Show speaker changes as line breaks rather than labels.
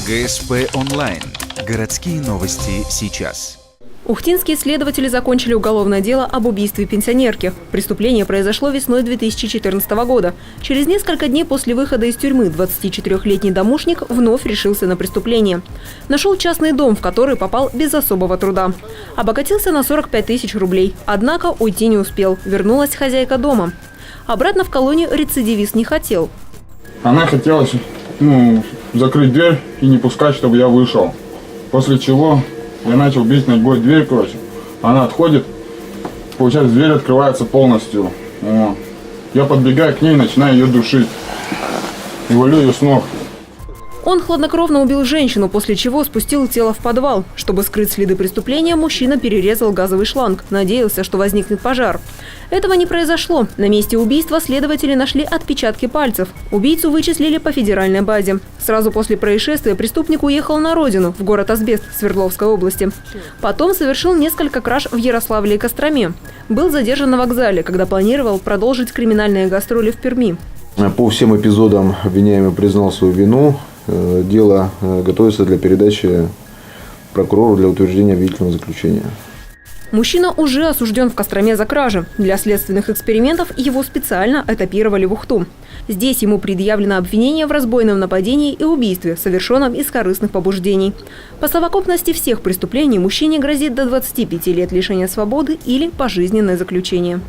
ГСП онлайн. Городские новости сейчас.
Ухтинские следователи закончили уголовное дело об убийстве пенсионерки. Преступление произошло весной 2014 года. Через несколько дней после выхода из тюрьмы 24-летний домушник вновь решился на преступление. Нашел частный дом, в который попал без особого труда. Обогатился на 45 тысяч рублей. Однако уйти не успел. Вернулась хозяйка дома. Обратно в колонию рецидивист не хотел.
Она хотела закрыть дверь и не пускать, чтобы я вышел. После чего я начал бить ногой дверь, Она отходит, получается, дверь открывается полностью. Я подбегаю к ней, начинаю ее душить. И валю ее с ног.
Он хладнокровно убил женщину, после чего спустил тело в подвал. Чтобы скрыть следы преступления, мужчина перерезал газовый шланг. Надеялся, что возникнет пожар. Этого не произошло. На месте убийства следователи нашли отпечатки пальцев. Убийцу вычислили по федеральной базе. Сразу после происшествия преступник уехал на родину, в город Асбест Свердловской области. Потом совершил несколько краж в Ярославле и Костроме. Был задержан на вокзале, когда планировал продолжить криминальные гастроли в Перми.
По всем эпизодам обвиняемый признал свою вину. Дело готовится для передачи прокурору для утверждения обвинительного заключения.
Мужчина уже осужден в Костроме за кражи. Для следственных экспериментов его специально этапировали в Ухту. Здесь ему предъявлено обвинение в разбойном нападении и убийстве, совершенном из корыстных побуждений. По совокупности всех преступлений мужчине грозит до 25 лет лишения свободы или пожизненное заключение.